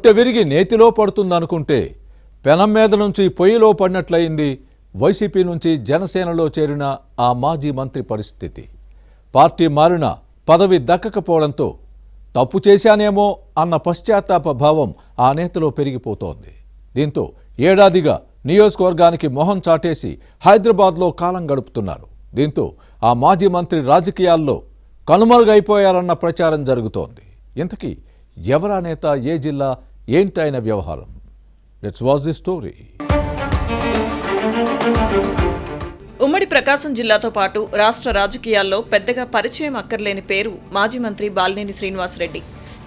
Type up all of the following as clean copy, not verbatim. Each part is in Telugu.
రొట్టె విరిగి నేతిలో పడుతుందనుకుంటే పెనం మీద నుంచి పొయ్యిలో పడినట్లయింది వైసీపీ నుంచి జనసేనలో చేరిన ఆ మాజీ మంత్రి పరిస్థితి. పార్టీ మారిన పదవి దక్కకపోవడంతో తప్పు చేశానేమో అన్న పశ్చాత్తాప భావం ఆ నేతలో పెరిగిపోతోంది. దీంతో ఏడాదిగా నియోజకవర్గానికి మొహం చాటేసి హైదరాబాద్లో కాలం గడుపుతున్నారు. దీంతో ఆ మాజీ మంత్రి రాజకీయాల్లో కనుమరుగైపోయారన్న ప్రచారం జరుగుతోంది. ఇంతకీ ఎవరా నేత, ఏ జిల్లా, ఏంటైన వ్యవహారం? Let's watch the story. ఉమ్మడి ప్రకాశం జిల్లాతో పాటు రాష్ట్ర రాజకీయాల్లో పెద్దగా పరిచయం అక్కర్లేని పేరు మాజీ మంత్రి బాలినేని శ్రీనివాసరెడ్డి.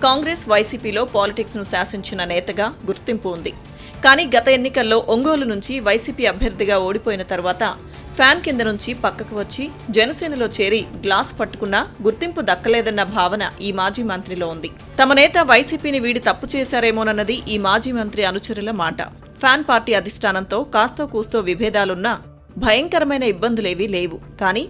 కాంగ్రెస్, వైసీపీలో పాలిటిక్స్ను శాసించిన నేతగా గుర్తింపు ఉంది. కానీ గత ఎన్నికల్లో ఒంగోలు నుంచి వైసీపీ అభ్యర్థిగా ఓడిపోయిన తర్వాత ఫ్యాన్ కింద నుంచి పక్కకు వచ్చి జనసేనలో చేరి గ్లాస్ పట్టుకున్నా గుర్తింపు దక్కలేదన్న భావన ఈ మాజీ మంత్రిలో ఉంది. తమ నేత వైసీపీని వీడి తప్పు చేశారేమోనన్నది ఈ మాజీ మంత్రి అనుచరుల మాట. ఫ్యాన్ పార్టీ అధిష్టానంతో కాస్తో కూస్తో విభేదాలున్నా భయంకరమైన ఇబ్బందులేవీ లేవు. కానీ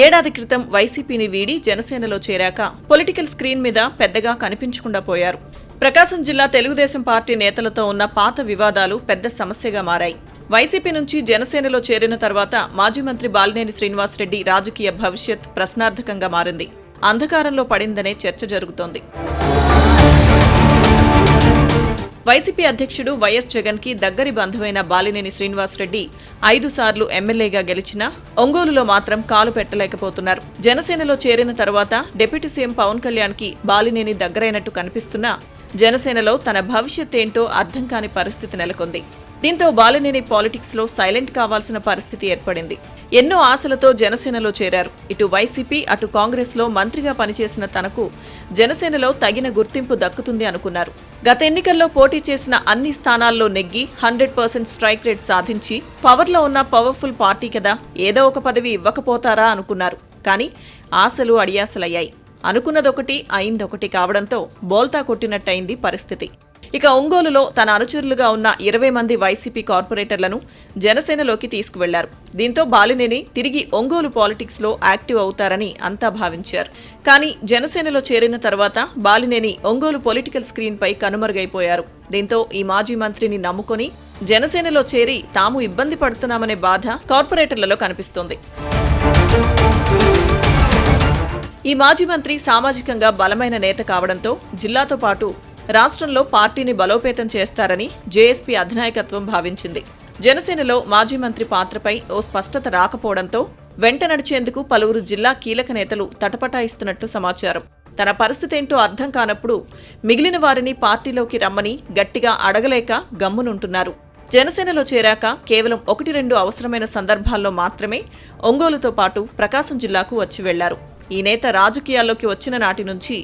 ఏడాది క్రితం వైసీపీని వీడి జనసేనలో చేరాక పొలిటికల్ స్క్రీన్ మీద పెద్దగా కనిపించకుండా పోయారు. ప్రకాశం జిల్లా తెలుగుదేశం పార్టీ నేతలతో ఉన్న పాత వివాదాలు పెద్ద సమస్యగా మారాయి. వైసీపీ నుంచి జనసేనలో చేరిన తర్వాత మాజీ మంత్రి బాలినేని శ్రీనివాసరెడ్డి రాజకీయ భవిష్యత్ ప్రశ్నార్థకంగా మారింది. అంధకారంలో పడిందనే చర్చ జరుగుతోంది. వైసీపీ అధ్యక్షుడు వైఎస్ జగన్ కి దగ్గరి బంధువైన బాలినేని శ్రీనివాసరెడ్డి 5 సార్లు ఎమ్మెల్యేగా గెలిచినా ఒంగోలులో మాత్రం కాలు పెట్టలేకపోతున్నారు. జనసేనలో చేరిన తర్వాత డిప్యూటీ సీఎం పవన్ కళ్యాణ్ కి బాలినేని దగ్గరైనట్టు కనిపిస్తున్నా జనసేనలో తన భవిష్యత్ ఏంటో అర్థం కాని పరిస్థితి నెలకొంది. దీంతో బాలినేని పాలిటిక్స్ లో సైలెంట్ కావాల్సిన పరిస్థితి ఏర్పడింది. ఎన్నో ఆశలతో జనసేనలో చేరారు. ఇటు వైసీపీ, అటు కాంగ్రెస్ లో మంత్రిగా పనిచేసిన తనకు జనసేనలో తగిన గుర్తింపు దక్కుతుంది అనుకున్నారు. గత ఎన్నికల్లో పోటీ చేసిన అన్ని స్థానాల్లో నెగ్గి 100% స్ట్రైక్ రేట్ సాధించి పవర్లో ఉన్న పవర్ఫుల్ పార్టీ కదా, ఏదో ఒక పదవి ఇవ్వకపోతారా అనుకున్నారు. కానీ ఆశలు అడియాసలయ్యాయి. అనుకున్నదొకటి అయిందొకటి కావడంతో బోల్తా కొట్టినట్టయింది పరిస్థితి. ఇక ఒంగోలులో తన అనుచరులుగా ఉన్న 20 మంది వైసీపీ కార్పొరేటర్లను జనసేనలోకి తీసుకువెళ్లారు. దీంతో బాలినేని తిరిగి ఒంగోలు పాలిటిక్స్ లో యాక్టివ్ అవుతారని అంతా భావించారు. కానీ జనసేనలో చేరిన తర్వాత బాలినేని ఒంగోలు పొలిటికల్ స్క్రీన్ పై కనుమరుగైపోయారు. దీంతో ఈ మాజీ మంత్రిని నమ్ముకొని జనసేనలో చేరి తాము ఇబ్బంది పడుతున్నామనే బాధ కార్పొరేటర్లలో కనిపిస్తోంది. ఈ మాజీ మంత్రి సామాజికంగా బలమైన నేత కావడంతో జిల్లాతో పాటు రాష్ట్రంలో పార్టీని బలోపేతం చేస్తారని జేఎస్పీ అధినాయకత్వం భావించింది. జనసేనలో మాజీ మంత్రి పాత్రపై ఓ స్పష్టత రాకపోవడంతో వెంట నడిచేందుకు పలువురు జిల్లా కీలక నేతలు తటపటాయిస్తున్నట్టు సమాచారం. తన పరిస్థితేంటో అర్థం కానప్పుడు మిగిలిన వారిని పార్టీలోకి రమ్మని గట్టిగా అడగలేక గమ్మునుంటున్నారు. జనసేనలో చేరాక కేవలం 1-2 అవసరమైన సందర్భాల్లో మాత్రమే ఒంగోలుతో పాటు ప్రకాశం జిల్లాకు వచ్చి వెళ్లారు. ఈ నేత రాజకీయాల్లోకి వచ్చిన నాటి నుంచి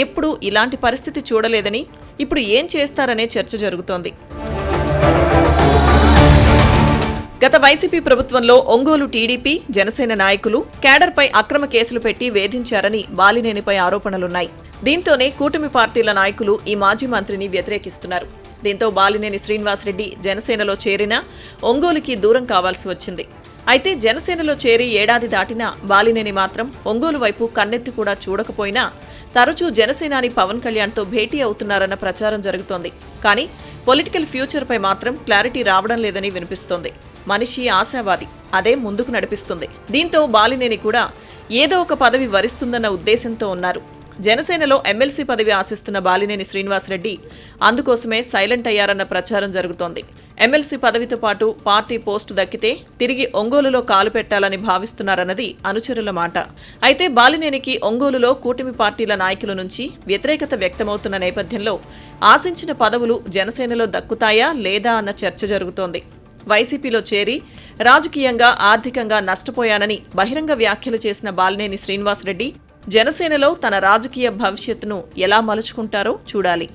ఎప్పుడూ ఇలాంటి పరిస్థితి చూడలేదని, ఇప్పుడు ఏం చేస్తారనే చర్చ జరుగుతోంది. గత వైసీపీ ప్రభుత్వంలో ఒంగోలు టీడీపీ, జనసేన నాయకులు క్యాడర్పై అక్రమ కేసులు పెట్టి వేధించారని బాలినేనిపై ఆరోపణలున్నాయి. దీంతోనే కూటమి పార్టీల నాయకులు ఈ మాజీ మంత్రిని వ్యతిరేకిస్తున్నారు. దీంతో బాలినేని శ్రీనివాసరెడ్డి జనసేనలో చేరినా ఒంగోలుకి దూరం కావాల్సి వచ్చింది. అయితే జనసేనలో చేరి ఏడాది దాటినా బాలినేని మాత్రం ఒంగోలు వైపు కన్నెత్తి కూడా చూడకపోయినా తరచూ జనసేనాని పవన్ కళ్యాణ్తో భేటీ అవుతున్నారన్న ప్రచారం జరుగుతోంది. కానీ పొలిటికల్ ఫ్యూచర్పై మాత్రం క్లారిటీ రావడం లేదని వినిపిస్తోంది. మనిషి ఆశావాది, అదే ముందుకు నడిపిస్తుంది. దీంతో బాలినేని కూడా ఏదో ఒక పదవి వరిస్తుందన్న ఉద్దేశంతో ఉన్నారు. జనసేనలో ఎమ్మెల్సీ పదవి ఆశిస్తున్న బాలినేని శ్రీనివాసరెడ్డి అందుకోసమే సైలెంట్ అయ్యారన్న ప్రచారం జరుగుతోంది. ఎమ్మెల్సీ పదవితో పాటు పార్టీ పోస్టు దక్కితే తిరిగి ఒంగోలులో కాలు పెట్టాలని భావిస్తున్నారన్నది అనుచరుల మాట. అయితే బాలినేనికి ఒంగోలులో కూటమి పార్టీల నాయకుల నుంచి వ్యతిరేకత వ్యక్తమవుతున్న నేపథ్యంలో ఆశించిన పదవులు జనసేనలో దక్కుతాయా లేదా అన్న చర్చ జరుగుతోంది. వైసీపీలో చేరి రాజకీయంగా, ఆర్థికంగా నష్టపోయానని బహిరంగ వ్యాఖ్యలు చేసిన బాలినేని శ్రీనివాసరెడ్డి జనసేనలో తన రాజకీయ భవిష్యత్తును ఎలా మలుచుకుంటారో చూడాలి.